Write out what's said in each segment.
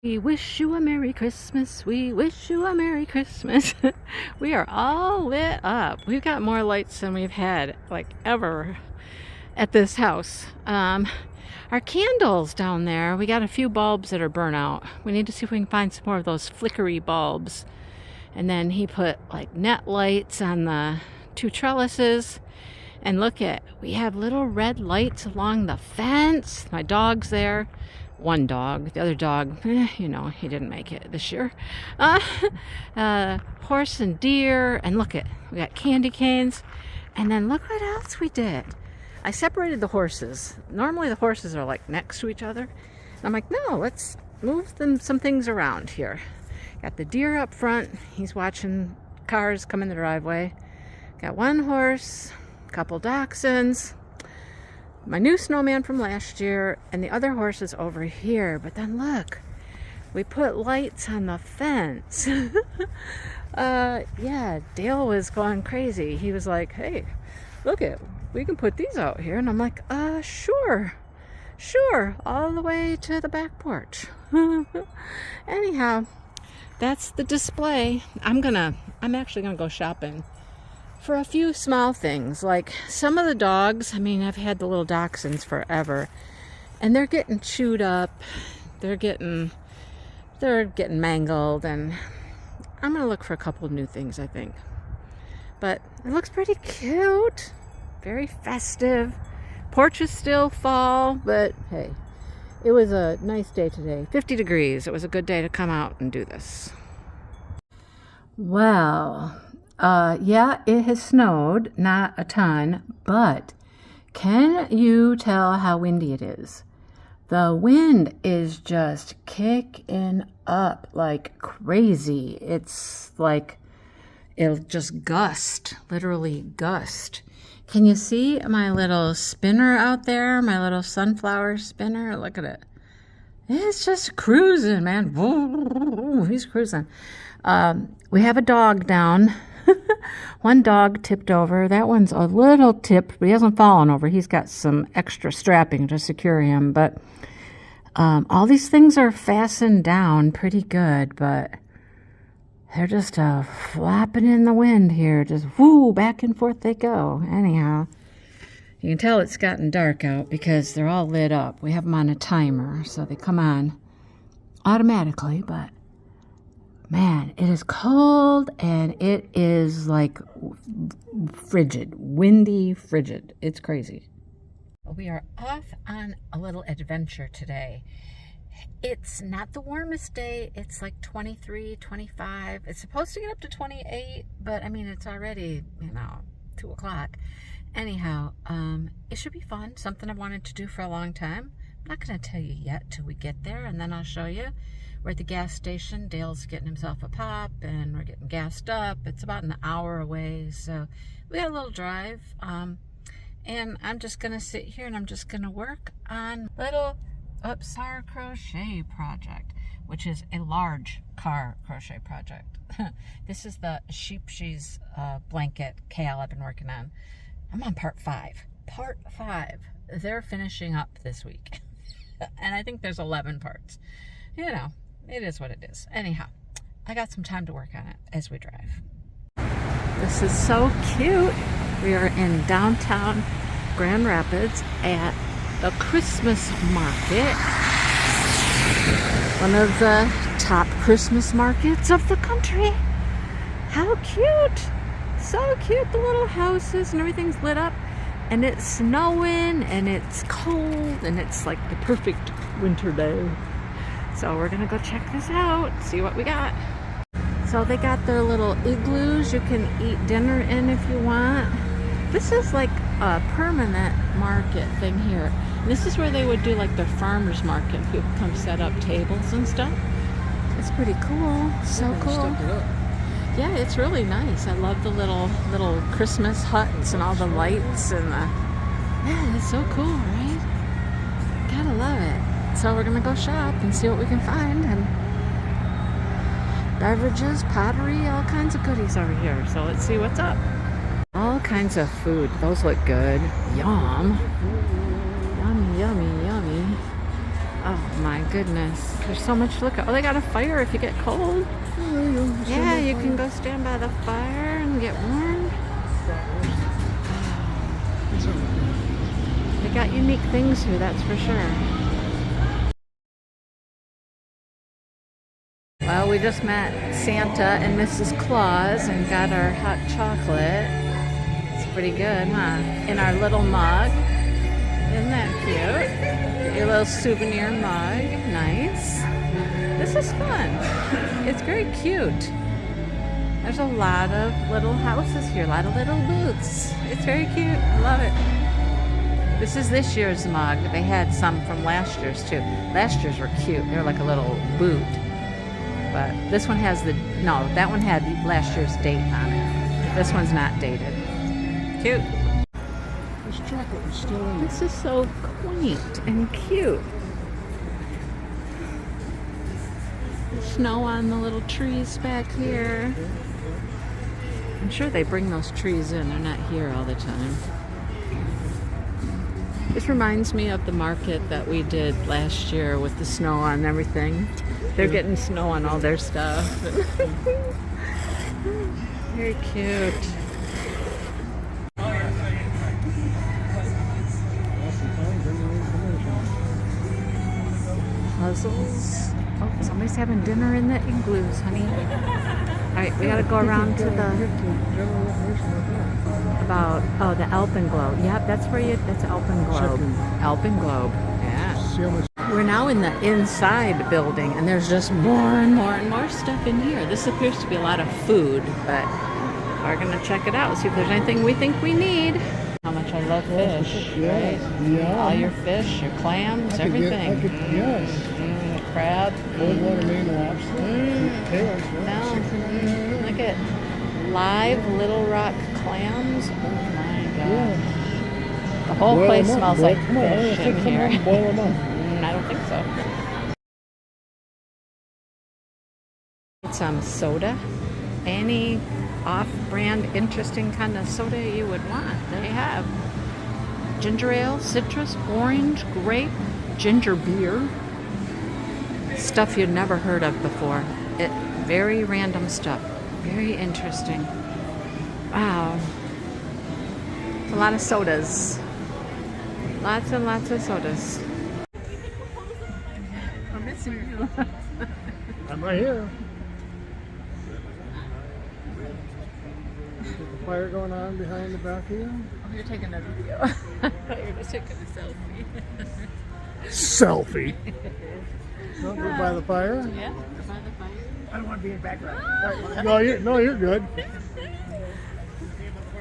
We wish you a Merry Christmas. We wish you a Merry Christmas. We are all lit up. We've got more lights than we've had like ever at this house. Our candles down there, we got a few bulbs that are burnt out. We need to see if we can find some more of those flickery bulbs. And then he put like net lights on the 2 trellises. And look at, we have little red lights along the fence. My dog's there. One dog. The other dog, you know, he didn't make it this year. Horse and deer. And look at, we got candy canes. And then look what else we did. I separated the horses. Normally the horses are like next to each other. And I'm like, no, let's move some things around here. Got the deer up front. He's watching cars come in the driveway. Got one horse, a couple dachshunds, my new snowman from last year, and the other horse is over here. But then look, we put lights on the fence. Yeah, Dale was going crazy. He was like, hey, look it, we can put these out here. And I'm like, sure, all the way to the back porch. Anyhow, that's the display. I'm actually gonna go shopping for a few small things, like some of the dogs. I mean, I've had the little dachshunds forever, and they're getting chewed up. They're getting mangled, and I'm gonna look for a couple of new things, I think. But it looks pretty cute, very festive. Porch is still fall, but hey, it was a nice day today. 50 degrees. It was a good day to come out and do this. Well, yeah, it has snowed, not a ton, but can you tell how windy it is? The wind is just kicking up like crazy. It's like it'll just gust, literally gust. Can you see my little spinner out there, my little sunflower spinner? Look at it. It's just cruising, man. He's cruising. We have a dog down. One dog tipped over. That one's a little tipped, but he hasn't fallen over. He's got some extra strapping to secure him. But all these things are fastened down pretty good, but they're just flapping in the wind here. Just whoo, back and forth they go. Anyhow, you can tell it's gotten dark out because they're all lit up. We have them on a timer, so they come on automatically, but man, it is cold and it is like frigid, windy, frigid. It's crazy. We are off on a little adventure today. It's not the warmest day. It's like 23, 25. It's supposed to get up to 28, but I mean, it's already, 2 o'clock. Anyhow, it should be fun. Something I've wanted to do for a long time. I'm not going to tell you yet till we get there, and then I'll show you. We're at the gas station. Dale's getting himself a pop, and we're getting gassed up. It's about an hour away, so we got a little drive. And I'm just going to sit here, and I'm just going to work on little car crochet project, which is a large car crochet project. This is the sheep she's blanket Cal I've been working on. I'm on part 5. Part 5. They're finishing up this week. And I think there's 11 parts. It is what it is. Anyhow, I got some time to work on it as we drive. This is so cute. We are in downtown Grand Rapids at the Christmas market. One of the top Christmas markets of the country. How cute. So cute. The little houses and everything's lit up. And it's snowing and it's cold and it's like the perfect winter day. So we're gonna go check this out, see what we got. So they got their little igloos you can eat dinner in if you want. This is like a permanent market thing here. This is where they would do like their farmers market. People come set up tables and stuff. It's pretty cool. So cool. Yeah, it's really nice. I love the little Christmas huts and all the lights and yeah, it's so cool, right? Gotta love it. So we're gonna go shop and see what we can find, and beverages, pottery, all kinds of goodies over here. So let's see what's up. All kinds of food. Those look good. Yum. Yummy, yummy, yummy. Oh my goodness. There's so much to look at. Oh, they got a fire if you get cold. Oh, there you go. Yeah, you can go stand by the fire and get warm. They got unique things here, that's for sure. Well, we just met Santa and Mrs. Claus and got our hot chocolate. It's pretty good, huh? In our little mug. Isn't that cute? Your little souvenir mug. Nice. This is fun. It's very cute. There's a lot of little houses here, a lot of little booths. It's very cute. I love it. This is this year's mug. They had some from last year's too. Last year's were cute. They were like a little boot. But this one has the, no, that one had last year's date on it. This one's not dated. Cute. This chocolate is still in. This is so quaint and cute. Snow on the little trees back here. I'm sure they bring those trees in. They're not here all the time. This reminds me of the market that we did last year with the snow on everything. They're getting snow on all their stuff. Very cute. Puzzles. Oh, somebody's having dinner in the igloos, honey. All right, we gotta go around to the, about, oh, the Alpenglobe. Yep, that's where you, that's Alpenglobe. Alpenglobe, yeah. We're now in the inside building, and there's just more and more and more stuff in here. This appears to be a lot of food, but we're gonna check it out, see if there's anything we think we need. How much I love fish, right? Yeah. All your fish, your clams, everything. Yes. Crab. Cold water Maine lobster. Tails. No. Look at live Little Rock clams. Oh my gosh. The whole place smells like fish in here. Boil them up. I don't think so. Get some soda. Any off-brand interesting kind of soda you would want. They have ginger ale, citrus, orange, grape, ginger beer. Stuff you'd never heard of before. Very random stuff. Very interesting. Wow. A lot of sodas. Lots and lots of sodas. I'm missing you. I'm right here. The fire going on behind the back of you? Oh, you're taking a video. I thought you were just taking a selfie. Selfie. No, we're by the fire? Yeah, we're by the fire. I don't want to be in the background. No, you're good.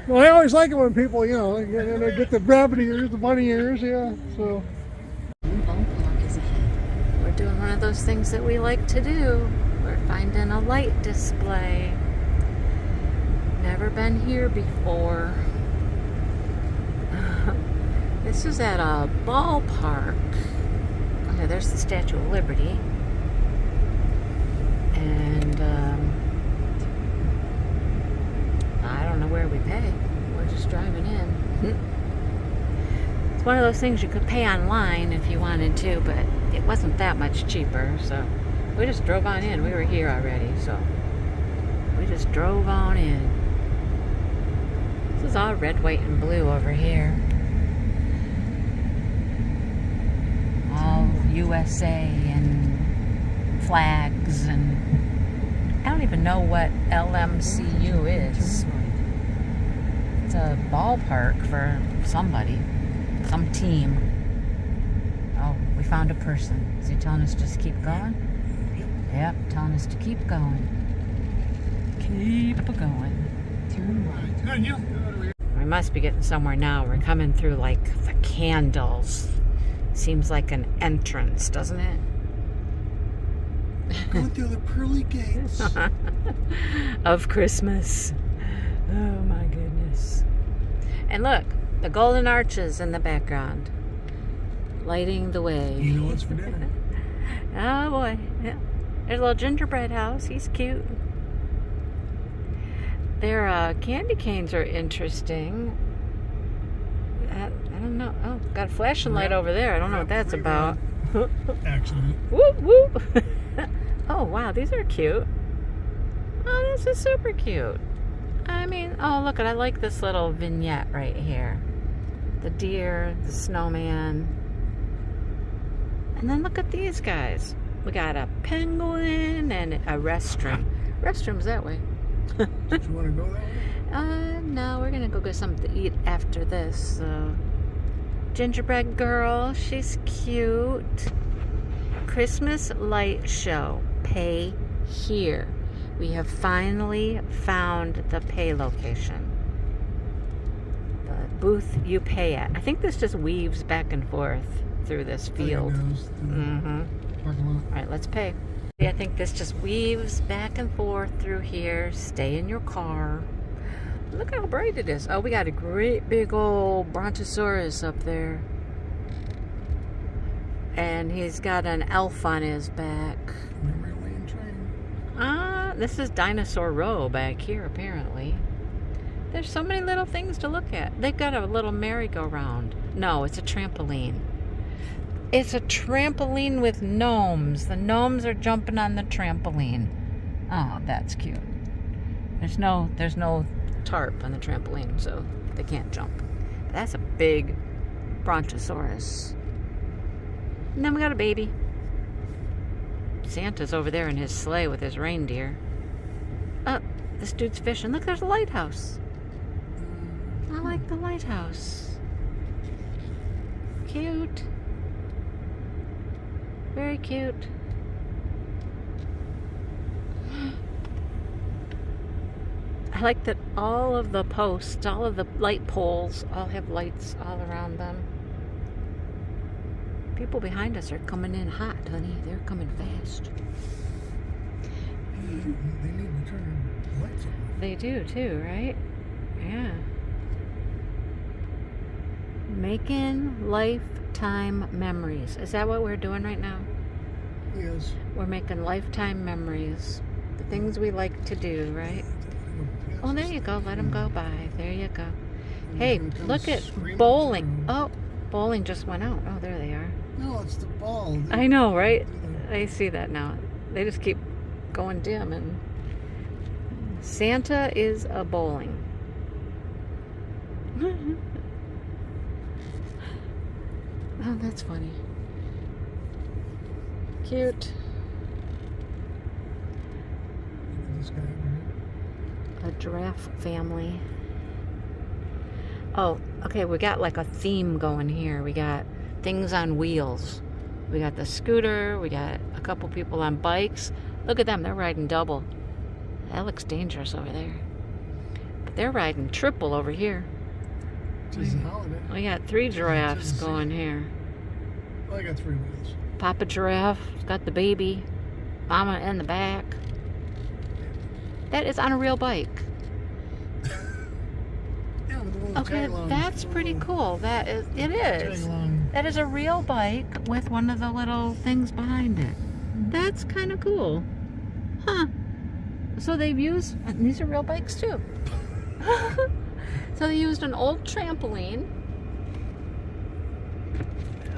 Well, I always like it when people, you know, they get the rabbit ears, the bunny ears, yeah, so. We're doing one of those things that we like to do. We're finding a light display. Never been here before. This is at a ballpark. Okay, there's the Statue of Liberty. And I don't know where we pay. We're just driving in. It's one of those things you could pay online if you wanted to, but it wasn't that much cheaper, so we just drove on in. We were here already, so we just drove on in. This is all red, white, and blue over here. All USA and flags, and I don't even know what LMCU is. It's a ballpark for somebody, some team. Oh, we found a person. Is he telling us just keep going? Yep, telling us to keep going. Keep going. Turn right. We must be getting somewhere now. We're coming through like the candles. Seems like an entrance, doesn't it? Going through the pearly gates of Christmas. Oh my goodness. And look, the golden arches in the background, lighting the way. You know what's for dinner? Oh boy. Yeah. There's a little gingerbread house. He's cute. Their candy canes are interesting. I don't know. Oh, got a flashing light over there. I don't know what that's about. Accident. Whoop, whoop. Oh, wow, these are cute. Oh, this is super cute. I mean, oh, look, I like this little vignette right here. The deer, the snowman. And then look at these guys. We got a penguin and a restroom. Restroom's that way. Did you want to go that way? No, we're gonna go get something to eat after this. Gingerbread girl, she's cute. Christmas light show. Pay here. We have finally found the pay location. The booth you pay at. I think this just weaves back and forth through this field. All right, let's pay. I think this just weaves back and forth through here. Stay in your car. Look how bright it is. Oh, we got a great big old brontosaurus up there. And he's got an elf on his back. Memory lane train. This is Dinosaur Row back here, apparently. There's so many little things to look at. They've got a little merry-go-round. No, it's a trampoline. It's a trampoline with gnomes. The gnomes are jumping on the trampoline. Oh, that's cute. There's no tarp on the trampoline, so they can't jump. That's a big brontosaurus. And then we got a baby. Santa's over there in his sleigh with his reindeer. Oh, this dude's fishing. Look, there's a lighthouse. I like the lighthouse. Cute. Very cute. I like that all of the posts, all of the light poles, all have lights all around them. People behind us are coming in hot, honey. They're coming fast. They need to turn the lights on. They do too, right? Yeah. Making lifetime memories. Is that what we're doing right now? Yes. We're making lifetime memories. The things we like to do, right? Oh, there you go. Let them go by. There you go. Hey, look at bowling. Oh, bowling just went out. Oh, there they are. No, it's the ball. I know, right? I see that now. They just keep going dim. And Santa is a bowling. Oh, that's funny. Cute. This guy over here. A giraffe family. Oh, okay, we got like a theme going here. We got things on wheels. We got the scooter. We got a couple people on bikes. Look at them. They're riding double. That looks dangerous over there. But they're riding triple over here. It's a holiday. We got 3 giraffes going here. Well, I got 3 wheels. Papa giraffe got the baby. Mama in the back. That is on a real bike. Yeah, with the little Okay, tag-alongs. that's pretty cool. It is. Tag-along. That is a real bike with one of the little things behind it. That's kind of cool. Huh. So they've used, and these are real bikes too. So they used an old trampoline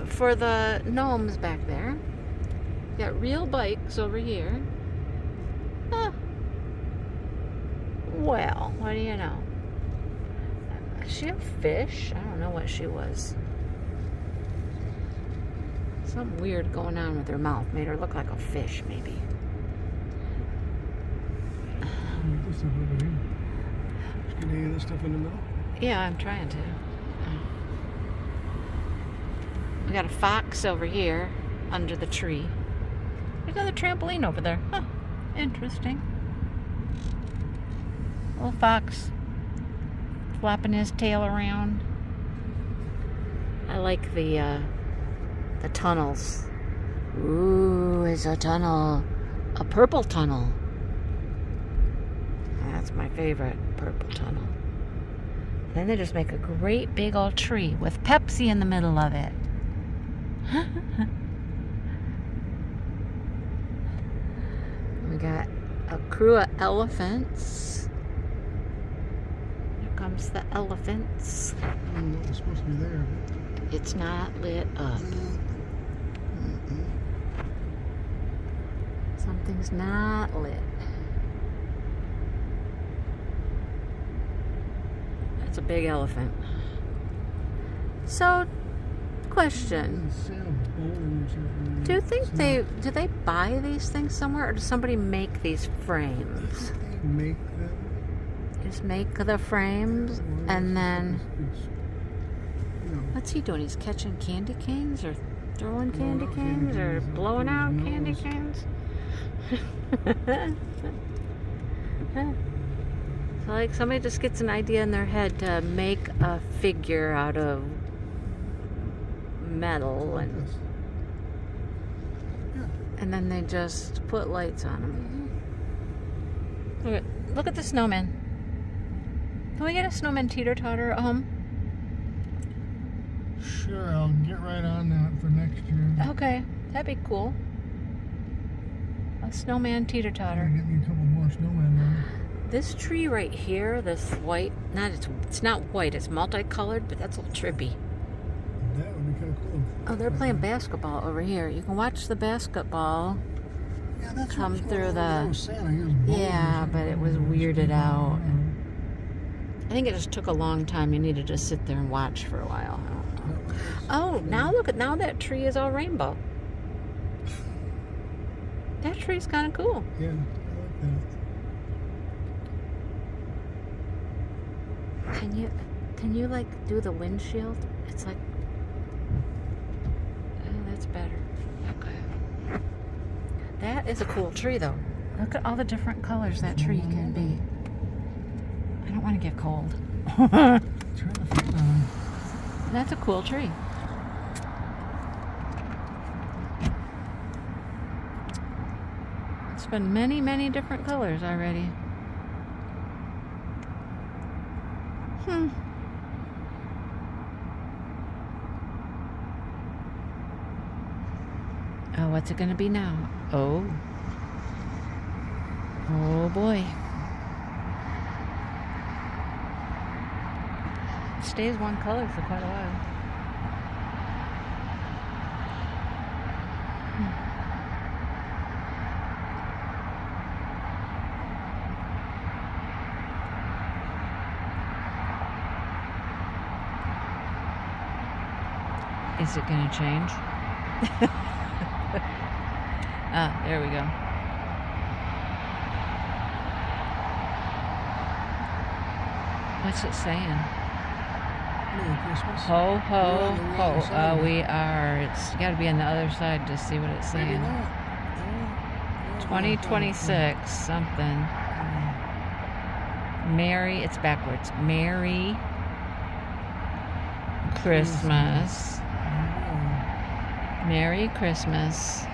for the gnomes back there. Got real bikes over here. Huh. Well, what do you know? Is she a fish? I don't know what she was. Something weird going on with her mouth. Made her look like a fish, maybe. This stuff over here. Just get any of this stuff in the middle. Yeah, I'm trying to. We got a fox over here under the tree. There's another trampoline over there. Huh. Interesting. Little fox flapping his tail around. I like the tunnels. Ooh, it's a tunnel. A purple tunnel. That's my favorite, purple tunnel. Then they just make a great big old tree with Pepsi in the middle of it. We got a crew of elephants. Here comes the elephants. It's supposed to be there. It's not lit up. Everything's not lit. That's a big elephant. So, question. Do you think do they buy these things somewhere, or does somebody make these frames? They make them. Just make the frames, and then what's he doing? He's catching candy canes, or throwing candy canes, or blowing out candy canes? So like somebody just gets an idea in their head to make a figure out of metal, and then they just put lights on them. Look at the snowman. Can we get a snowman teeter-totter at home? Sure, I'll get right on that for next year. Okay, that'd be cool. A snowman teeter-totter. Get me a couple more snowmen on. This tree right here, this white, it's not white, it's multicolored, but that's a little trippy. That would be kind of cool. Oh, they're playing basketball over here. You can watch the basketball come through the... Yeah, but it was weirded out. I think it just took a long time. You needed to sit there and watch for a while. Oh, now that tree is all rainbow. That tree's kind of cool. Yeah, I like that. Can you like do the windshield? It's like, oh, that's better. Okay. That is a cool tree though. Look at all the different colors that tree can be. I don't want to get cold. That's a cool tree. It's been many, many different colors already. Oh, what's it gonna be now? Oh boy. It stays one color for quite a while. Is it gonna change? Ah, there we go. What's it saying? Merry Christmas. Ho, ho, ho. Side. We are. It's got to be on the other side to see what it's saying. 2026, something. Merry, it's backwards. Merry Christmas. Merry Christmas.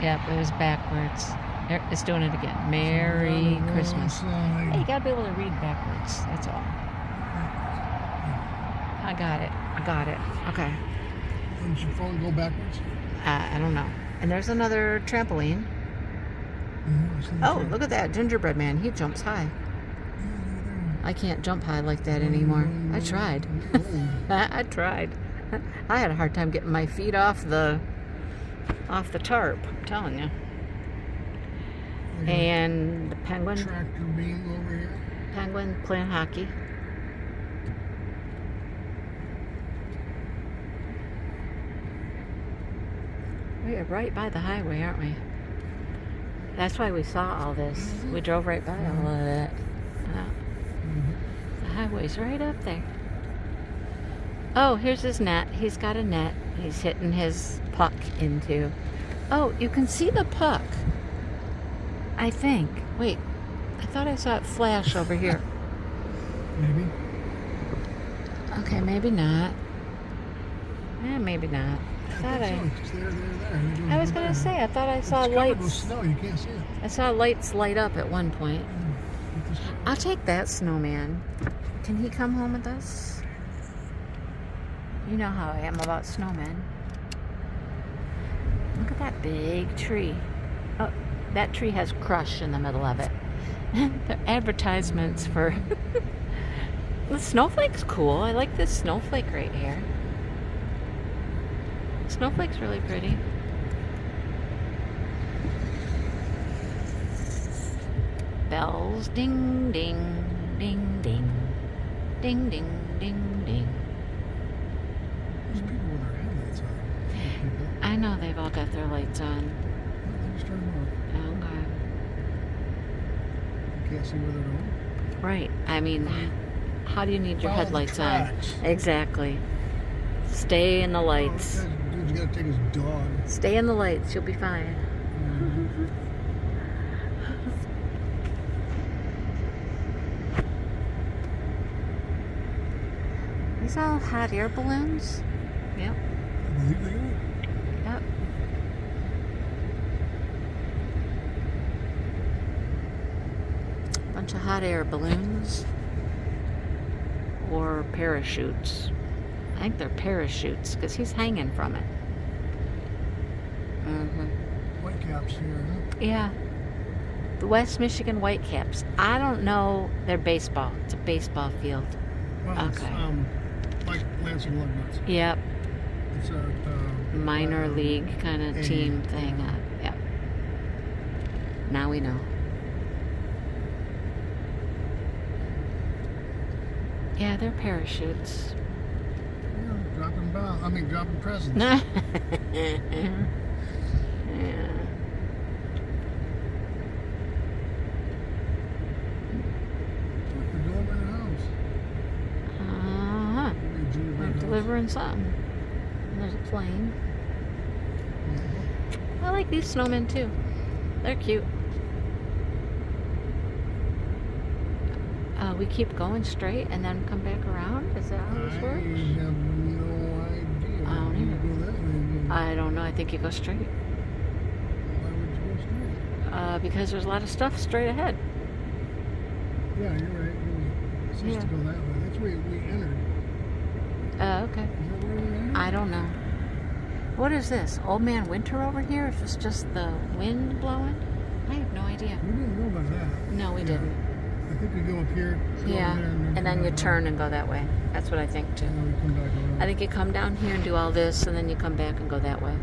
Yep, it was backwards. There, it's doing it again. Merry Christmas. Hey, you gotta be able to read backwards. That's all. I got it. Okay. Did your phone go backwards? I don't know. And there's another trampoline. Oh, look at that gingerbread man. He jumps high. I can't jump high like that anymore. I tried. I tried. I had a hard time getting my feet off the tarp. I'm telling you. And the penguin. Tractor beam over here. Penguin playing hockey. We are right by the highway, aren't we? That's why we saw all this. We drove right by all of it. The highway's right up there. Oh, here's his net. He's got a net. He's hitting his puck into. Oh, you can see the puck. I think. Wait. I thought I saw it flash over here. Maybe. Okay, maybe not. Maybe not. I was going to say, I thought I saw lights. With snow, you can't see it. I saw lights light up at one point. I'll take that snowman. Can he come home with us? You know how I am about snowmen. Look at that big tree. Oh, that tree has Crush in the middle of it. They're advertisements for... The snowflake's cool. I like this snowflake right here. Snowflake's really pretty. bells. Ding, ding, ding, ding. Ding, ding, ding, ding. There's people with their headlights on. People. I know they've all got their lights on. They just turned off. Okay. You can't see where they're going. Right. I mean, how do you need your Follow the headlights on? tracks. Exactly. Stay in the lights. Oh, dude's got to take his dog. Stay in the lights. You'll be fine. These all hot air balloons? Yep. I believe they are. Yep. Bunch of hot air balloons. Or parachutes. I think they're parachutes because he's hanging from it. Whitecaps here, huh? Yeah. The West Michigan Whitecaps. I don't know their baseball. It's a baseball field. Well, it's, Okay. like Lansing Lugnuts. Yep. It's a Minor league kind of A. team thing. Yep. Now we know. Yeah, they're parachutes. Yeah, dropping presents. Yeah. Look, they're delivering a house. Uh-huh. Maybe Junior They're Bird house. delivering something. And there's a plane. I like these snowmen too. They're cute. We keep going straight and then come back around? Is that how this I works? have no idea. I don't You either. go that way, I don't know. I think you go straight. why would you go straight? Because there's a lot of stuff straight ahead. Yeah, you're right. It's supposed to go that way. That's where we entered. Okay. Is that where we entered? I don't know. What is this? Old Man Winter over here? Is this just the wind blowing? I have no idea. We didn't know about that. No, we didn't. I think we go up here. Go Yeah. over there, And then come you back turn around. and go that way. That's what I think too. And then we come back around. I think you come down here and do all this, and then you come back and go that way.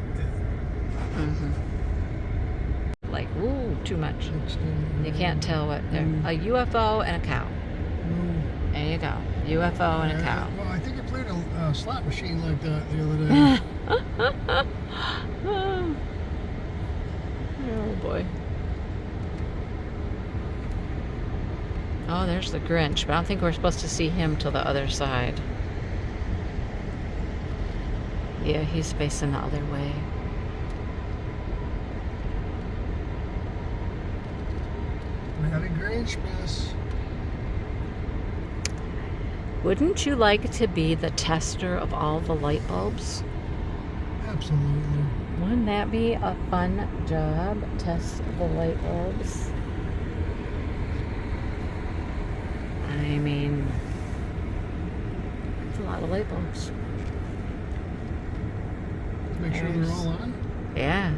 Like, ooh, too much. You can't tell what they're. A UFO and a cow. No. There you go. UFO and a cow. Well, I think I played a slot machine like that the other day. Oh boy. Oh, there's the Grinch, but I don't think we're supposed to see him till the other side. Yeah, he's facing the other way. Merry Grinchmas. Wouldn't you like to be the tester of all the light bulbs? Absolutely. Wouldn't that be a fun job? Test the light bulbs. I mean, it's a lot of light bulbs. Make sure they're all on. Yeah.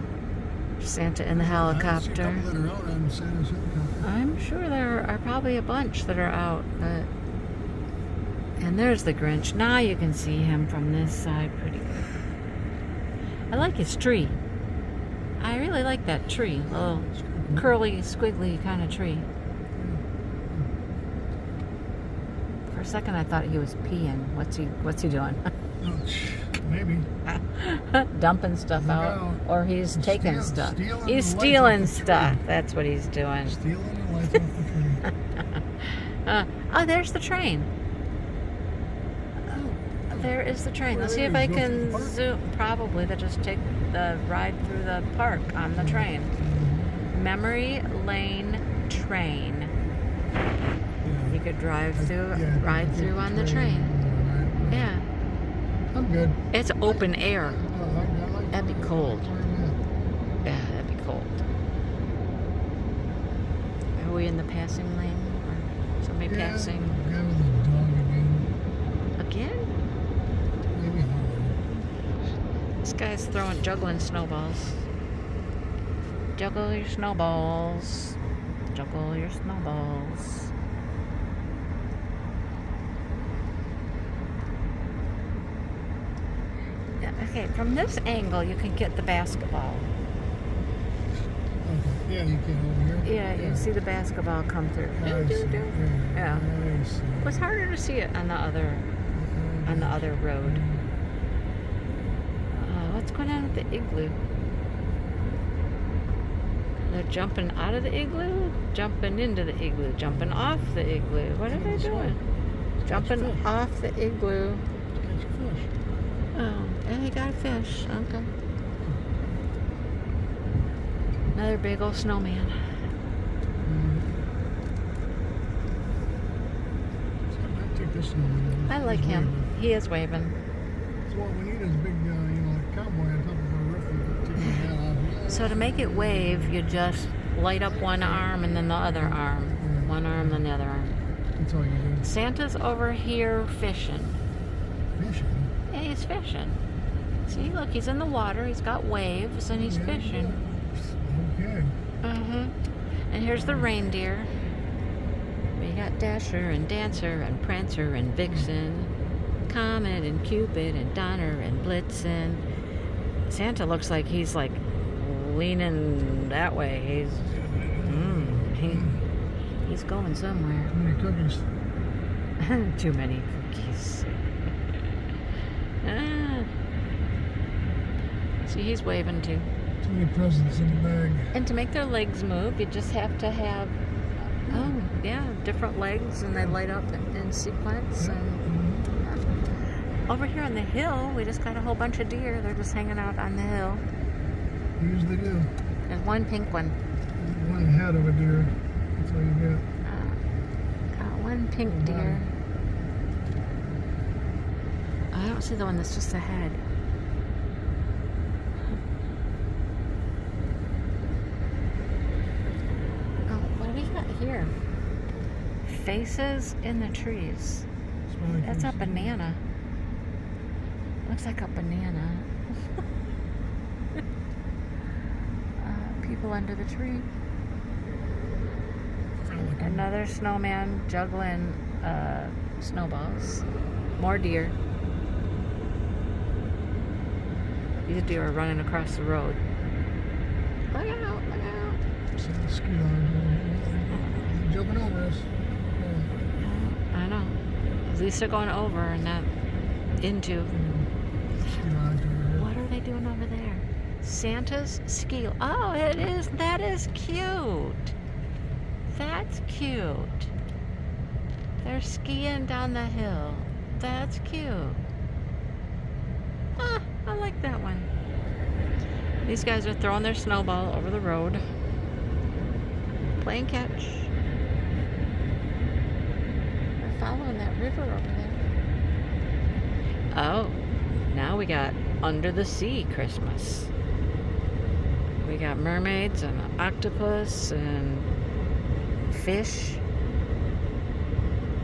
Santa in the I see a helicopter. couple that are out on Santa's helicopter. I'm sure there are probably a bunch that are out, but... And there's the Grinch. Now you can see him from this side pretty good. I like his tree. I really like that tree. Little curly, squiggly kind of tree. For a second I thought he was peeing. What's he doing? Oh, maybe. Dumping stuff Look out. out. Or he's taking stuff. Stealing He's the lights stealing off the stuff. tree. That's what he's doing. Stealing the lights off the tree. Oh, there's the train. There is the train. Let's see if I can zoom. Probably they'll just take the ride through the park on the train. Memory Lane train. Yeah. You could drive through, Yeah, ride through on the train. Right. Yeah. I'm good. It's open air. I like That'd be cold. Yeah, that'd be cold. Are we in the passing lane? Or somebody passing? Guy with his dog again. Again? Maybe Harley. This guy's juggling snowballs. Juggle your snowballs. Juggle your snowballs. Yeah, okay, from this angle you can get the basketball. Okay. Yeah, you can over here. Yeah, you see the basketball come through. I see. Yeah. I see. It was harder to see it on the other road. What's going on with the igloo? They're jumping out of the igloo, jumping into the igloo, jumping off the igloo. What are they doing? Jumping off the igloo. Catch a fish. Oh, and he got a fish. Okay. Another big old snowman. I take this snowman. I like him. He is waving. So what we need is a big, like cowboy on top of our roof and taking the hat off. So to make it wave, you just light up one arm and then the other arm. One arm, then the other arm. That's all you do. Santa's over here fishing. Fishing? Yeah, he's fishing. See, look, he's in the water. He's got waves and he's fishing. Okay. And here's the reindeer. We got Dasher and Dancer and Prancer and Vixen, Comet and Cupid and Donner and Blitzen. Santa looks like he's like leaning that way. He's going somewhere. Too many cookies. Too many cookies. See, he's waving too. Too many presents in the bag. And to make their legs move, you just have to have, different legs, and they light up in sequence. And over here on the hill, we just got a whole bunch of deer. They're just hanging out on the hill. Usually do. There's one pink one. One head of a deer. That's all you get. Got one pink deer. I don't see the one that's just a head. Here, faces in the trees. That's a banana. Looks like a banana. People under the tree. Another snowman juggling snowballs. More deer. These deer are running across the road. Look out, look out. Jumping over us. I know. At least they're going over and not into. What are they doing over there? Santa's ski. Oh, it is. That is cute. That's cute. They're skiing down the hill. That's cute. I like that one. These guys are throwing their snowball over the road. Playing catch. We're following that river over there. Oh, now we got under the sea Christmas. We got mermaids and an octopus and fish.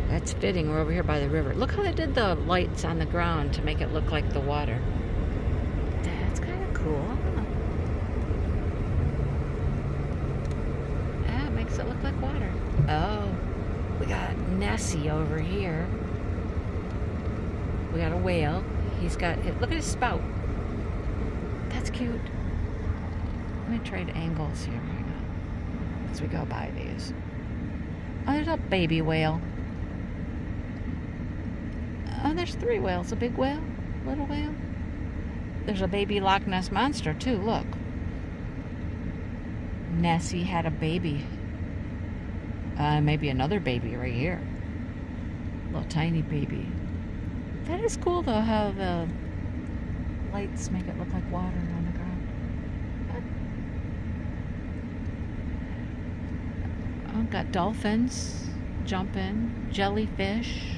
That's fitting. We're over here by the river. Look how they did the lights on the ground to make it look like the water. That's kind of cool. Yeah, it makes it look like water. Oh, we got Nessie over here. We got a whale. He's got, look at his spout. That's cute. Let me trade angles here as we go by these. Oh, there's a baby whale. Oh, there's 3 whales. A big whale, little whale. There's a baby Loch Ness monster too, look. Nessie had a baby. Maybe another baby right here. Little tiny baby. That is cool though, how the lights make it look like water on the ground. Oh, got dolphins jumping, jellyfish.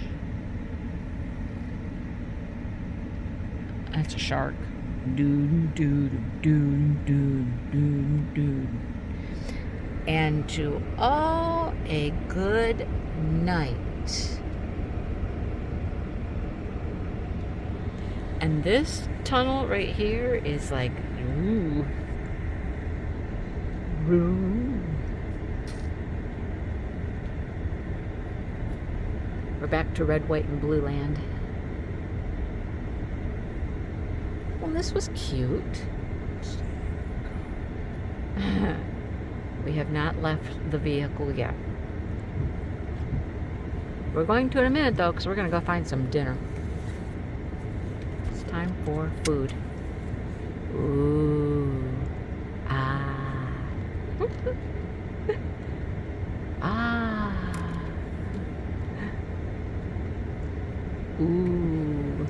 That's a shark. And to all a good night. And this tunnel right here is like, ooh. We're back to red, white, and blue land. Well, this was cute. We have not left the vehicle yet. We're going to in a minute though, because we're going to go find some dinner. It's time for food. Ooh. Ah. Ah. Ooh.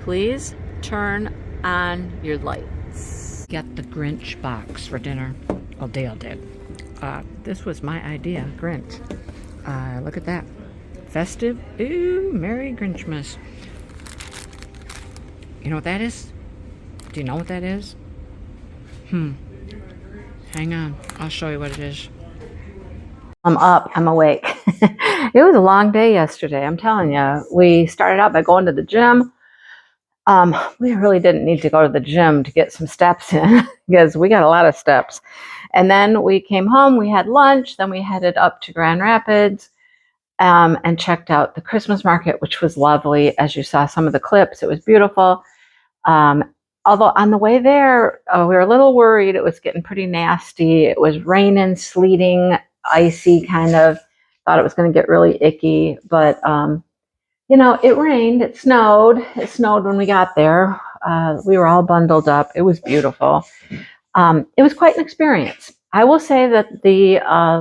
Please turn on your lights. Get the Grinch box for dinner. Well, Dale did. This was my idea, Grinch. Look at that. Festive. Ooh, Merry Grinchmas. You know what that is? Do you know what that is? Hang on. I'll show you what it is. I'm up. I'm awake. It was a long day yesterday. I'm telling you. We started out by going to the gym. We really didn't need to go to the gym to get some steps in because we got a lot of steps. And then we came home, we had lunch, then we headed up to Grand Rapids and checked out the Christmas market, which was lovely. As you saw some of the clips, it was beautiful. Although on the way there, we were a little worried. It was getting pretty nasty. It was raining, sleeting, icy kind of. Thought it was going to get really icky, but you know, it rained, it snowed. It snowed when we got there. We were all bundled up. It was beautiful. It was quite an experience. I will say that the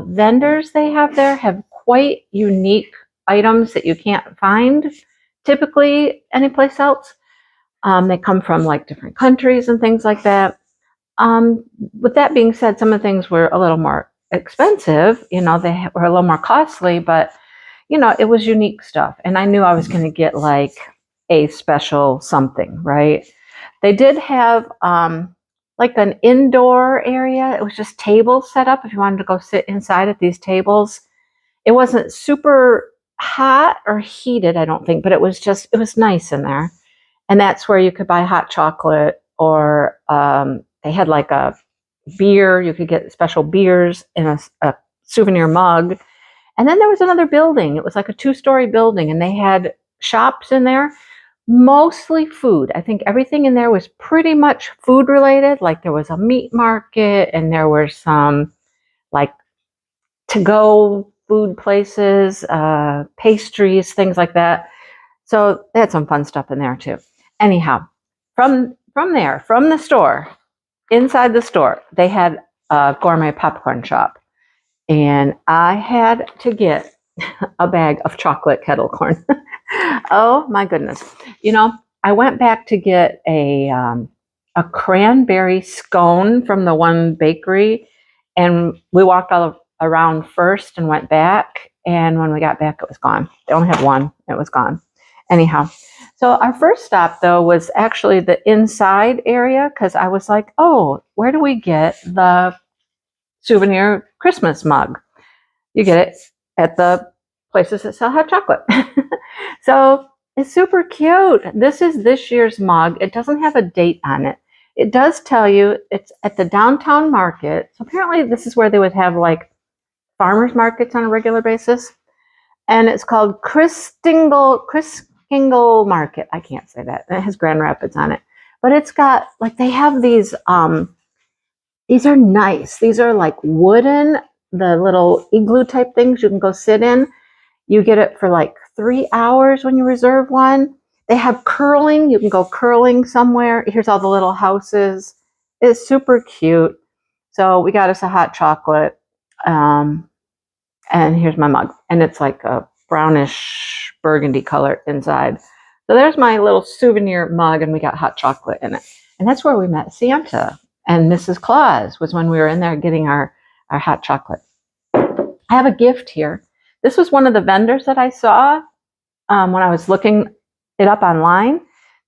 vendors they have there have quite unique items that you can't find typically anyplace else. They come from like different countries and things like that. With that being said, some of the things were a little more expensive. You know, they were a little more costly, but you know, it was unique stuff. And I knew I was going to get like a special something, right? They did have like an indoor area. It was just tables set up if you wanted to go sit inside at these tables. It wasn't super hot or heated, I don't think, but it was nice in there. And that's where you could buy hot chocolate, or they had like a beer. You could get special beers in a souvenir mug. And then there was another building. It was like a 2-story building, and they had shops in there, mostly food. I think everything in there was pretty much food related. Like there was a meat market, and there were some like to-go food places, pastries, things like that. So they had some fun stuff in there too. Anyhow, from the store, inside the store, they had a gourmet popcorn shop. And I had to get a bag of chocolate kettle corn. Oh my goodness. You know, I went back to get a cranberry scone from the one bakery, and we walked all around first and went back. And when we got back, it was gone. They only had one. It was gone. Anyhow, so our first stop, though, was actually the inside area, because I was like, oh, where do we get the souvenir Christmas mug? You get it at the places that sell hot chocolate. So it's super cute. This is this year's mug. It doesn't have a date on it. It does tell you it's at the downtown market. So apparently this is where they would have like farmers markets on a regular basis. And it's called Christingle Market. I can't say that. It has Grand Rapids on it. But it's got, like, they have these are nice. These are like wooden, the little igloo type things you can go sit in. You get it for like 3 hours when you reserve one. They have curling. You can go curling somewhere. Here's all the little houses. It's super cute. So we got us a hot chocolate. And here's my mug. And it's like a brownish burgundy color inside. So there's my little souvenir mug, and we got hot chocolate in it. And that's where we met Santa. And Mrs. Claus was when we were in there getting our hot chocolate. I have a gift here. This was one of the vendors that I saw when I was looking it up online.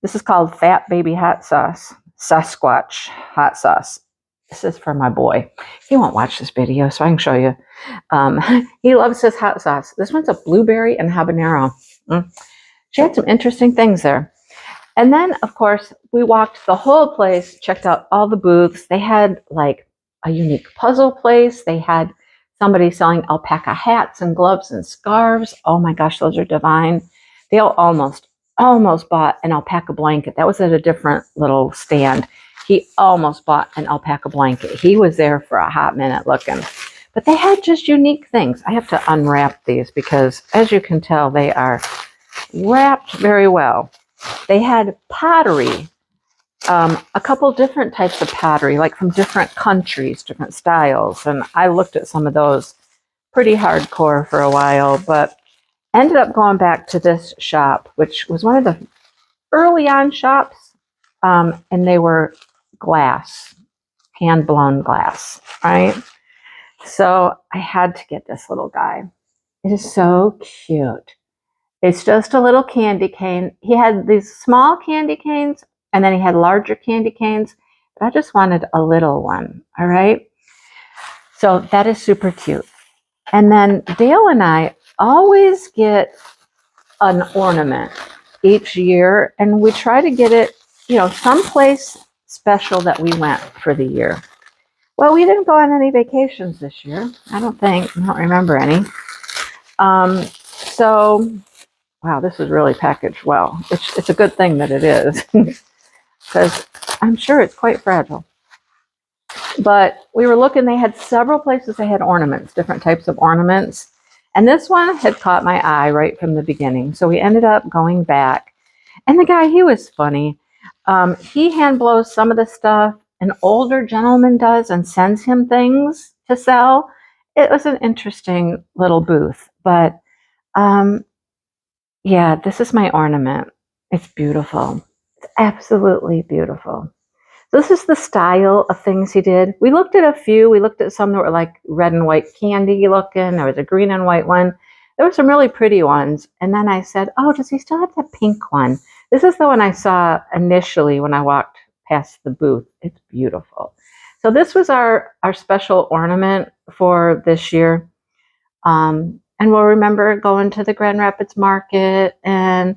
This is called Fat Baby Hot Sauce, Sasquatch Hot Sauce. This is for my boy. He won't watch this video, so I can show you. He loves his hot sauce. This one's a blueberry and habanero. She had some interesting things there. And then, of course, we walked the whole place, checked out all the booths. They had like a unique puzzle place. They had somebody selling alpaca hats and gloves and scarves. Oh my gosh, those are divine. They almost bought an alpaca blanket. That was at a different little stand. he almost bought an alpaca blanket. He was there for a hot minute looking. But they had just unique things. I have to unwrap these because, as you can tell, they are wrapped very well. They had pottery, a couple different types of pottery, like from different countries, different styles. And I looked at some of those pretty hardcore for a while, but ended up going back to this shop, which was one of the early on shops, and they were glass, hand-blown glass, right? So I had to get this little guy. It is so cute. It's just a little candy cane. He had these small candy canes, and then he had larger candy canes, but I just wanted a little one, all right? So that is super cute. And then Dale and I always get an ornament each year, and we try to get it, someplace special that we went for the year. Well, we didn't go on any vacations this year. I don't remember any. So, wow, this is really packaged well. It's a good thing that it is, because I'm sure it's quite fragile. But we were looking, they had several places they had ornaments, different types of ornaments. And this one had caught my eye right from the beginning. So we ended up going back. And the guy, he was funny. He hand blows some of the stuff an older gentleman does and sends him things to sell. It was an interesting little booth. But yeah, this is my ornament. It's beautiful. It's absolutely beautiful. So this is the style of things he did. We looked at a few. We looked at some that were like red and white candy looking. There was a green and white one. There were some really pretty ones. And then I said, oh, does he still have that pink one? This is the one I saw initially when I walked past the booth. It's beautiful. So this was our special ornament for this year. And we'll remember going to the Grand Rapids Market, and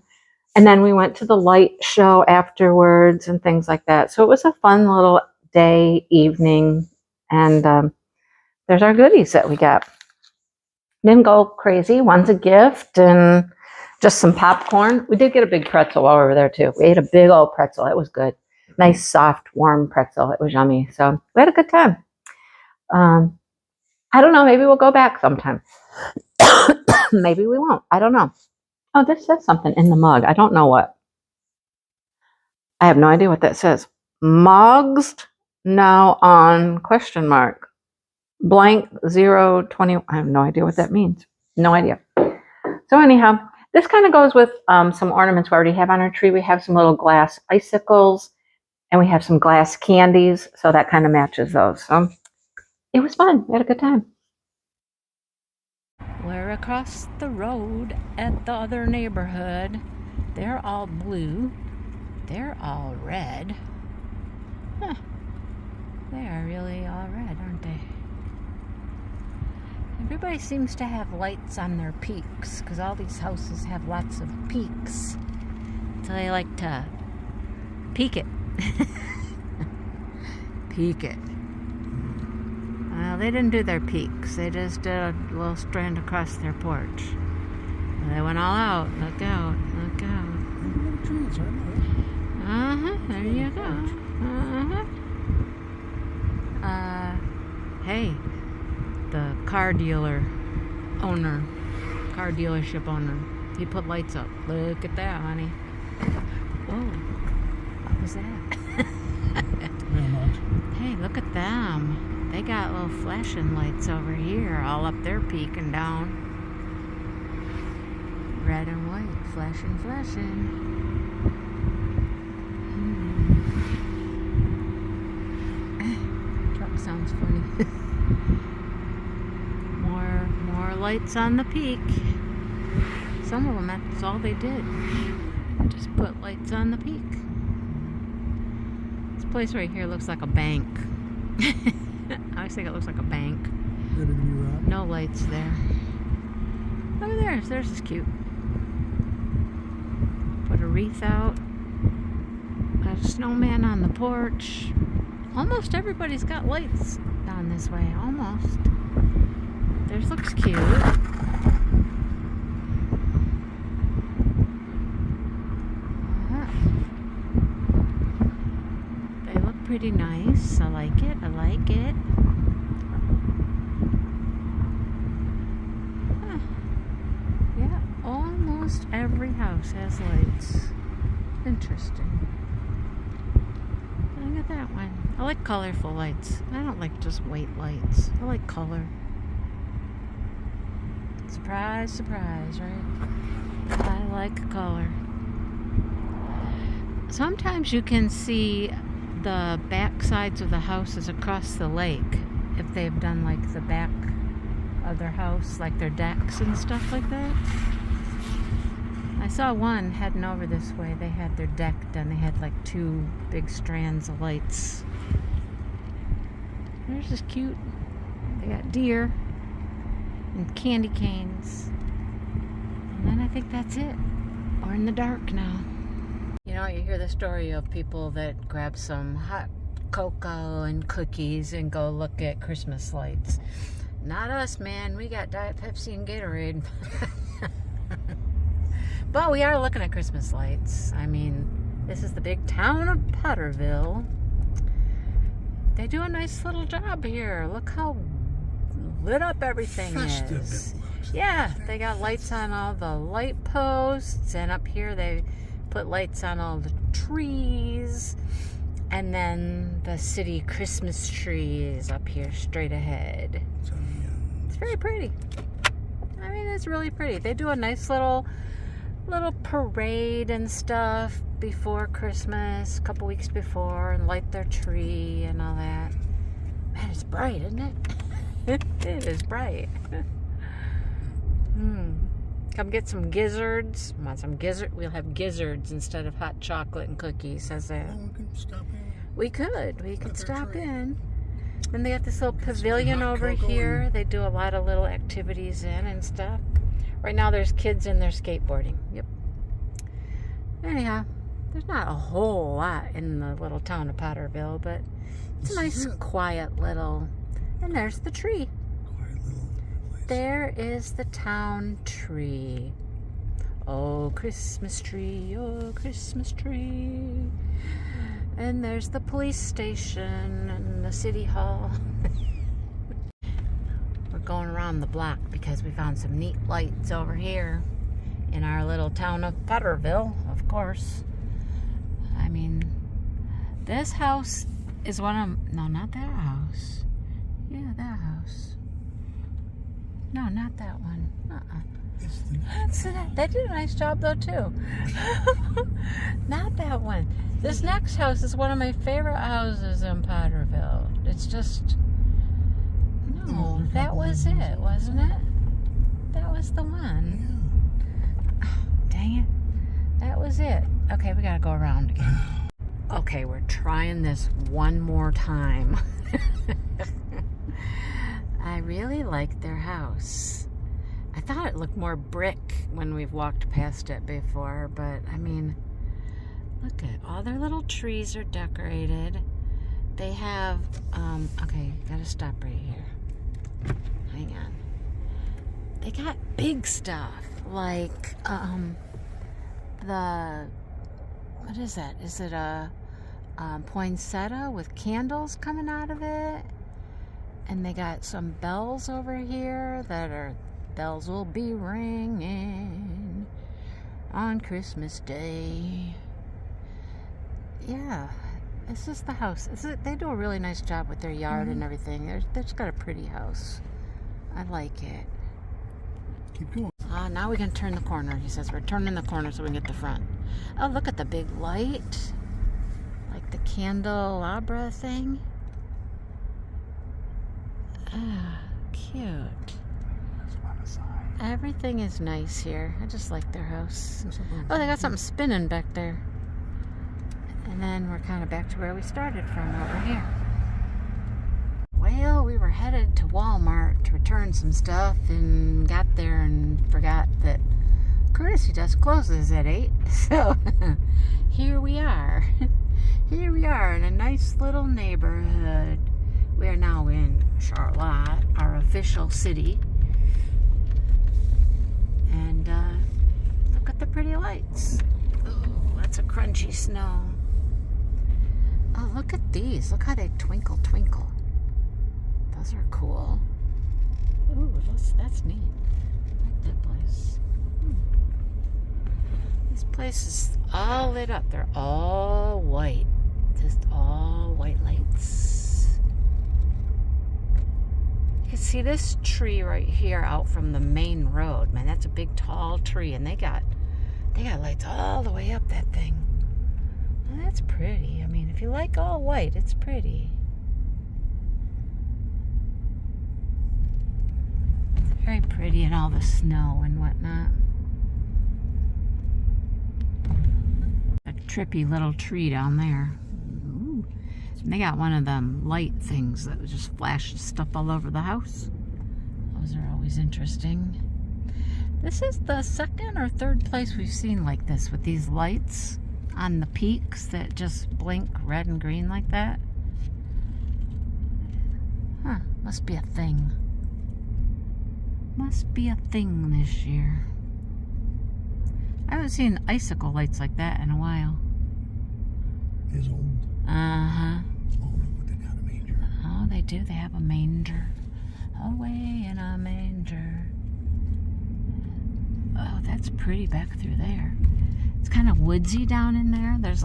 then we went to the light show afterwards and things like that. So it was a fun little day, evening, and there's our goodies that we got. Didn't go crazy. One's a gift and just some popcorn. We did get a big pretzel while we were there too. We ate a big old pretzel. It was good. Nice, soft, warm pretzel. It was yummy. So we had a good time. I don't know. Maybe we'll go back sometime. Maybe we won't. I don't know. Oh, this says something in the mug. I don't know what. I have no idea what that says. Mogs now on question mark. Blank 020. I have no idea what that means. No idea. So anyhow, this kind of goes with some ornaments we already have on our tree. We have some little glass icicles, and we have some glass candies. So that kind of matches those. So it was fun. We had a good time. We're across the road at the other neighborhood. They're all blue. They're all red. Huh. They are really all red, aren't they? Everybody seems to have lights on their peaks because all these houses have lots of peaks. So they like to peek it. Peek it. Well, they didn't do their peaks. They just did a little strand across their porch. They went all out. Look out. Look out. There you go. Hey, the car dealership owner, he put lights up. Look at that, honey. Whoa. What was that? Hey, look at them. They got little flashing lights over here, all up their peak and down. Red and white, flashing, flashing. Truck sounds funny. More lights on the peak. Some of them, that's all they did. Just put lights on the peak. This place right here looks like a bank. I always think it looks like a bank. No lights there. Look at theirs. Theirs is cute. Put a wreath out. Got a snowman on the porch. Almost everybody's got lights down this way. Almost. Theirs looks cute. pretty nice. I like it. I like it. Huh. Yeah, almost every house has lights. Interesting. Look at that one. I like colorful lights. I don't like just white lights. I like color. Surprise, surprise, right? I like color. Sometimes you can see the back sides of the houses across the lake if they've done like the back of their house, like their decks and stuff like that. I saw one heading over this way. They had their deck done. They had like 2 big strands of lights. There's this cute. They got deer and candy canes. And then I think that's it. We're in the dark now. You know, you hear the story of people that grab some hot cocoa and cookies and go look at Christmas lights. Not us, man. We got Diet Pepsi and Gatorade. But we are looking at Christmas lights. I mean, this is the big town of Potterville. They do a nice little job here. Look how lit up everything is. Yeah, they got lights on all the light posts, and up here they put lights on all the trees, and then the city Christmas tree is up here straight ahead. It's very pretty. I mean, it's really pretty. They do a nice little parade and stuff before Christmas, a couple weeks before, and light their tree and all that. Man, it's bright, isn't it? It is bright. Come get some gizzards. Want some gizzard? We'll have gizzards instead of hot chocolate and cookies, says that. Well, we can stop in. We could stop in. Then they got this little pavilion over here. They do a lot of little activities in and stuff. Right now there's kids in there skateboarding. Yep. Anyhow, there's not a whole lot in the little town of Potterville, but it's a nice, quiet little... And there's the tree. Quiet little place. There is the town tree. Oh, Christmas tree, oh, Christmas tree. And there's the police station and the city hall. We're going around the block because we found some neat lights over here in our little town of Potterville, of course. I mean, this house is one of... No, not that house. Yeah, that house. No, not that one. They did a nice job, though, too. Not that one. This next house is one of my favorite houses in Potterville. It's just... No, that was it, wasn't it? That was the one. Yeah. Oh, dang it. That was it. Okay, we gotta go around again. Okay, we're trying this one more time. I really like their house. I thought it looked more brick when we've walked past it before, but I mean, look at all their little trees are decorated. They have, okay, gotta stop right here. Hang on. They got big stuff, like, what is that? Is it a poinsettia with candles coming out of it? And they got some bells over here that are, bells will be ringing on Christmas Day. Yeah, it's just the house. They do a really nice job with their yard and everything. They've just got a pretty house. I like it. Keep going. Now we can turn the corner. He says we're turning the corner so we can get the front. Oh, look at the big light. Like the candelabra thing. Ah, cute. Everything is nice here. I just like their house. Oh, they got something spinning back there. And then we're kind of back to where we started from over here. Well, we were headed to Walmart to return some stuff and got there and forgot that courtesy desk closes at 8. So here we are. Here we are in a nice little neighborhood. We are now in Charlotte, our official city. And look at the pretty lights. Oh, that's a crunchy snow. Oh, look at these. Look how they twinkle, twinkle. Those are cool. Ooh, that's neat. I like that place. This place is all lit up. They're all white. Just all white lights. You can see this tree right here out from the main road. Man, that's a big tall tree, and they got lights all the way up that thing. Well, that's pretty. I mean, if you like all white, it's pretty. It's very pretty in all the snow and whatnot. A trippy little tree down there. Ooh. And they got one of them light things that just flashes stuff all over the house. Those are always interesting. This is the second or third place we've seen like this with these lights on the peaks that just blink red and green like that. Huh, must be a thing. Must be a thing this year. I haven't seen icicle lights like that in a while. It's old. Uh-huh. Oh, look what they got, a manger. Oh, they do. They have a manger. Away in a manger. Oh, that's pretty back through there. It's kind of woodsy down in there. There's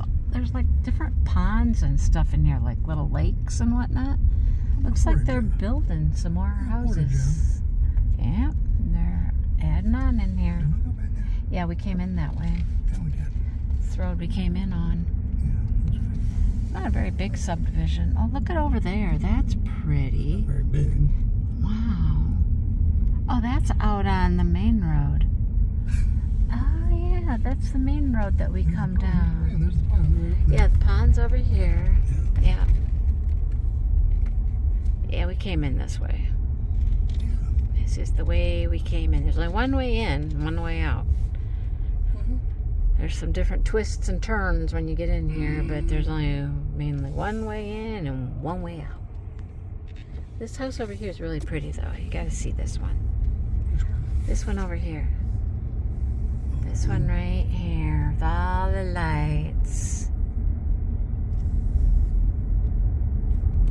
like different ponds and stuff in here, like little lakes and whatnot. Looks like they're building some more houses. Yeah, they're adding on in here. Did we go back there? Yeah, we came in that way. Yeah, we did. This road we came in on. Yeah, that's right. Not a very big subdivision. Oh, look at over there. That's pretty. Not very big. Wow. Oh, that's out on the main road. Oh, yeah, that's the main road that we come down. Yeah, there's the pond right up there. Yeah, the pond's over here. Yeah. Yeah. Yeah, we came in this way. Yeah. This is the way we came in. There's only one way in, one way out. There's some different twists and turns when you get in here, but there's only mainly one way in and one way out. This house over here is really pretty, though. You gotta see this one. Which one? This one over here. This one right here with all the lights.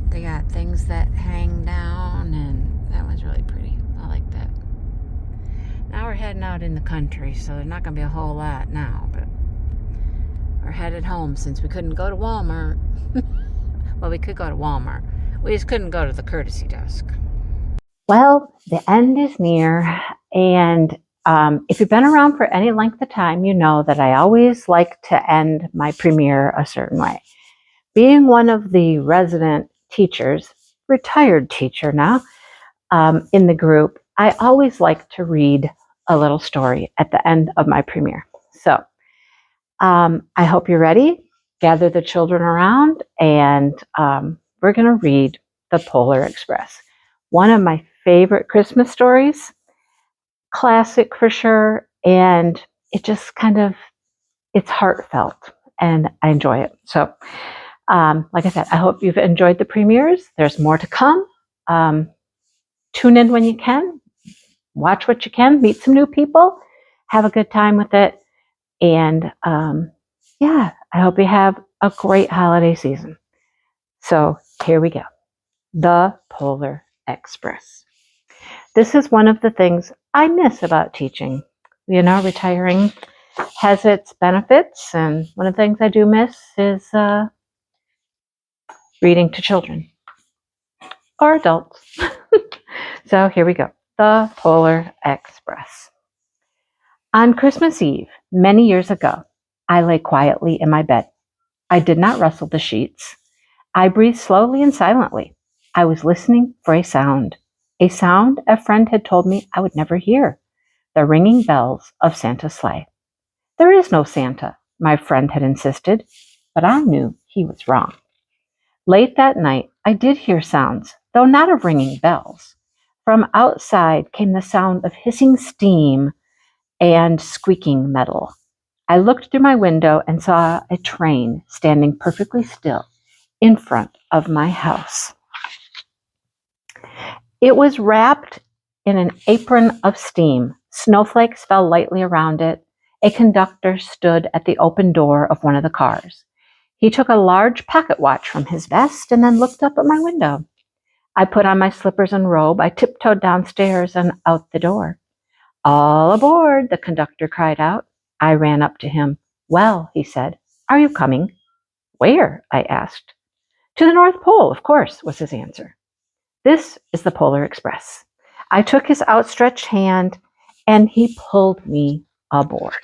They got things that hang down, and that one's really pretty. I like that. Now we're heading out in the country, so there's not going to be a whole lot now, but we're headed home since we couldn't go to Walmart. Well, we could go to Walmart. We just couldn't go to the courtesy desk. Well, the end is near, and if you've been around for any length of time, you know that I always like to end my premiere a certain way. Being one of the resident teachers, retired teacher now, in the group, I always like to read a little story at the end of my premiere. So I hope you're ready. Gather the children around, and we're going to read The Polar Express. One of my favorite Christmas stories. Classic for sure, and it just kind of, it's heartfelt, and I enjoy it. So, like I said, I hope you've enjoyed the premieres. There's more to come. Tune in when you can. Watch what you can. Meet some new people. Have a good time with it. And yeah, I hope you have a great holiday season. So here we go. The Polar Express. This is one of the things I miss about teaching. You know, retiring has its benefits, and one of the things I do miss is reading to children or adults. So here we go. The Polar Express. On Christmas Eve, many years ago, I lay quietly in my bed. I did not rustle the sheets. I breathed slowly and silently. I was listening for a sound a friend had told me I would never hear, the ringing bells of Santa's sleigh. There is no Santa, my friend had insisted, but I knew he was wrong. Late that night, I did hear sounds, though not of ringing bells. From outside came the sound of hissing steam and squeaking metal. I looked through my window and saw a train standing perfectly still in front of my house. It was wrapped in an apron of steam. Snowflakes fell lightly around it. A conductor stood at the open door of one of the cars. He took a large pocket watch from his vest and then looked up at my window. I put on my slippers and robe. I tiptoed downstairs and out the door. "All aboard," the conductor cried out. I ran up to him. "Well," he said, "are you coming?" "Where?" I asked. "To the North Pole, of course," was his answer. "This is the Polar Express." I took his outstretched hand and he pulled me aboard.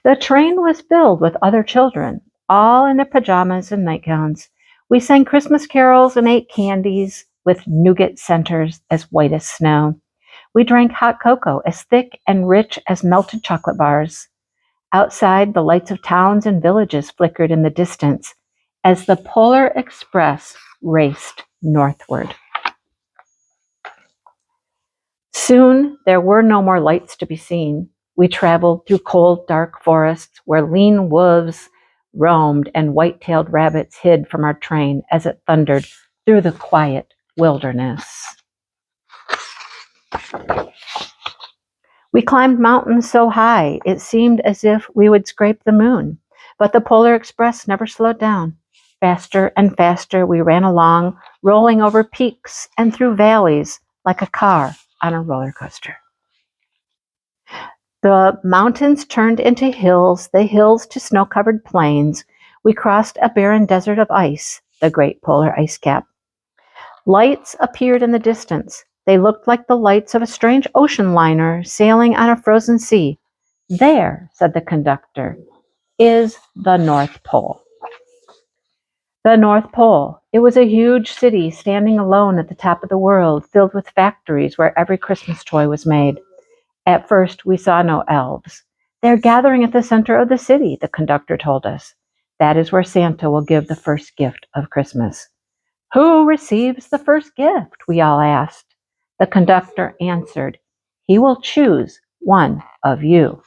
The train was filled with other children, all in their pajamas and nightgowns. We sang Christmas carols and ate candies with nougat centers as white as snow. We drank hot cocoa as thick and rich as melted chocolate bars. Outside, the lights of towns and villages flickered in the distance as the Polar Express raced northward. Soon, there were no more lights to be seen. We traveled through cold, dark forests where lean wolves roamed and white-tailed rabbits hid from our train as it thundered through the quiet wilderness. We climbed mountains so high it seemed as if we would scrape the moon, but the Polar Express never slowed down. Faster and faster we ran along, rolling over peaks and through valleys like a car on a roller coaster. The mountains turned into hills, the hills to snow-covered plains. We crossed a barren desert of ice, the great polar ice cap. Lights appeared in the distance. They looked like the lights of a strange ocean liner sailing on a frozen sea. "There," said the conductor, "is the North Pole." The North Pole. It was a huge city standing alone at the top of the world, filled with factories where every Christmas toy was made. At first, we saw no elves. "They're gathering at the center of the city," the conductor told us. "That is where Santa will give the first gift of Christmas." "Who receives the first gift?" we all asked. The conductor answered, "He will choose one of you."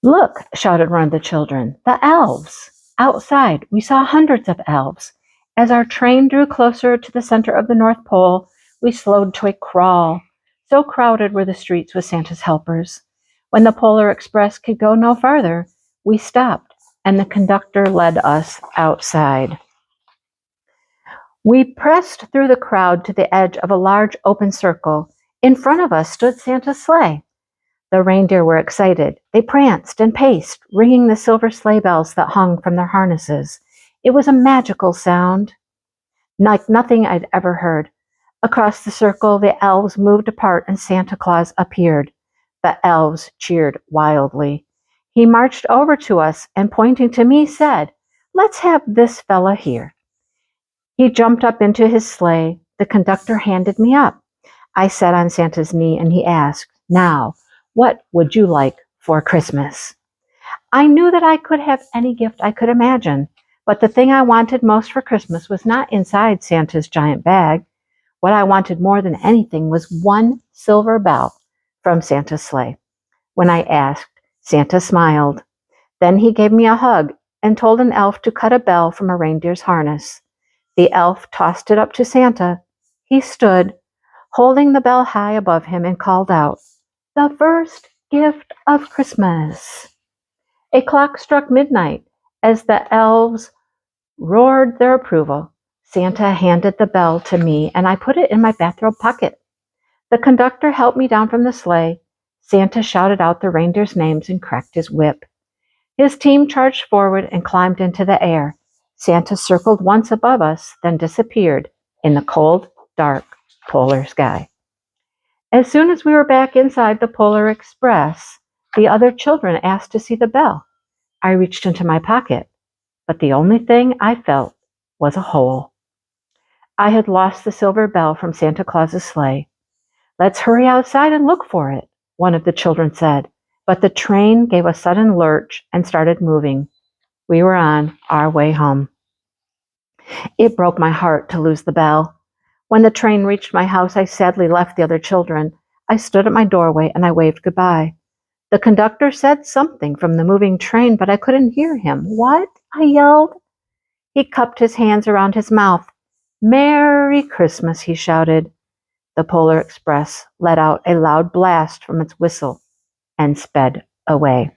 "Look," shouted one of the children, "the elves." Outside, we saw hundreds of elves. As our train drew closer to the center of the North Pole, we slowed to a crawl. So crowded were the streets with Santa's helpers. When the Polar Express could go no farther, we stopped, and the conductor led us outside. We pressed through the crowd to the edge of a large open circle. In front of us stood Santa's sleigh. The reindeer were excited. They pranced and paced, ringing the silver sleigh bells that hung from their harnesses. It was a magical sound, like nothing I'd ever heard. Across the circle, the elves moved apart and Santa Claus appeared. The elves cheered wildly. He marched over to us and, pointing to me, said, "Let's have this fella here." He jumped up into his sleigh. The conductor handed me up. I sat on Santa's knee and he asked, "Now, what would you like for Christmas?" I knew that I could have any gift I could imagine, but the thing I wanted most for Christmas was not inside Santa's giant bag. What I wanted more than anything was one silver bell from Santa's sleigh. When I asked, Santa smiled. Then he gave me a hug and told an elf to cut a bell from a reindeer's harness. The elf tossed it up to Santa. He stood, holding the bell high above him, and called out, "The first gift of Christmas." A clock struck midnight. As the elves roared their approval, Santa handed the bell to me, and I put it in my bathrobe pocket. The conductor helped me down from the sleigh. Santa shouted out the reindeers' names and cracked his whip. His team charged forward and climbed into the air. Santa circled once above us, then disappeared in the cold, dark polar sky. As soon as we were back inside the Polar Express, the other children asked to see the bell. I reached into my pocket, but the only thing I felt was a hole. I had lost the silver bell from Santa Claus's sleigh. "Let's hurry outside and look for it," one of the children said, but the train gave a sudden lurch and started moving. We were on our way home. It broke my heart to lose the bell. When the train reached my house, I sadly left the other children. I stood at my doorway and I waved goodbye. The conductor said something from the moving train, but I couldn't hear him. "What?" I yelled. He cupped his hands around his mouth. "Merry Christmas," he shouted. The Polar Express let out a loud blast from its whistle and sped away.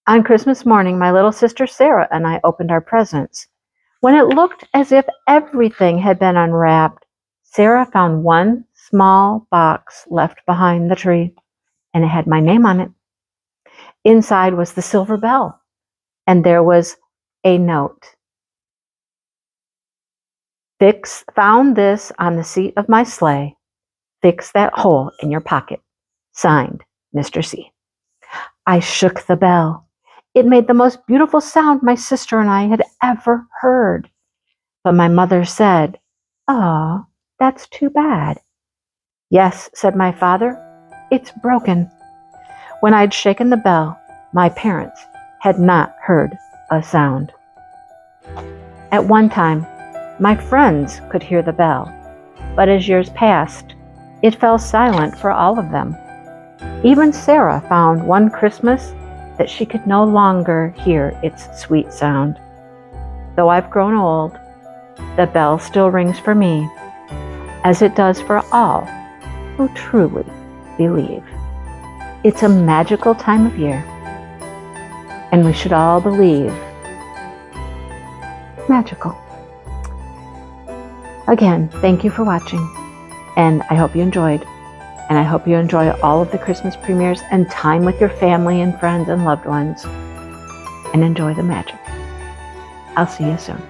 On Christmas morning, my little sister Sarah and I opened our presents. When it looked as if everything had been unwrapped, Sarah found one small box left behind the tree, and it had my name on it. Inside was the silver bell, and there was a note. Found this on the seat of my sleigh. Fix that hole in your pocket. Signed, Mr. C. I shook the bell. It made the most beautiful sound my sister and I had ever heard. But my mother said, "Oh, that's too bad." "Yes," said my father, "it's broken." When I'd shaken the bell, my parents had not heard a sound. At one time, my friends could hear the bell, but as years passed, it fell silent for all of them. Even Sarah found one Christmas that she could no longer hear its sweet sound. Though I've grown old, the bell still rings for me, as it does for all who truly believe. It's a magical time of year, and we should all believe magical. Again, thank you for watching, and I hope you enjoyed. And I hope you enjoy all of the Christmas premieres and time with your family and friends and loved ones. And enjoy the magic. I'll see you soon.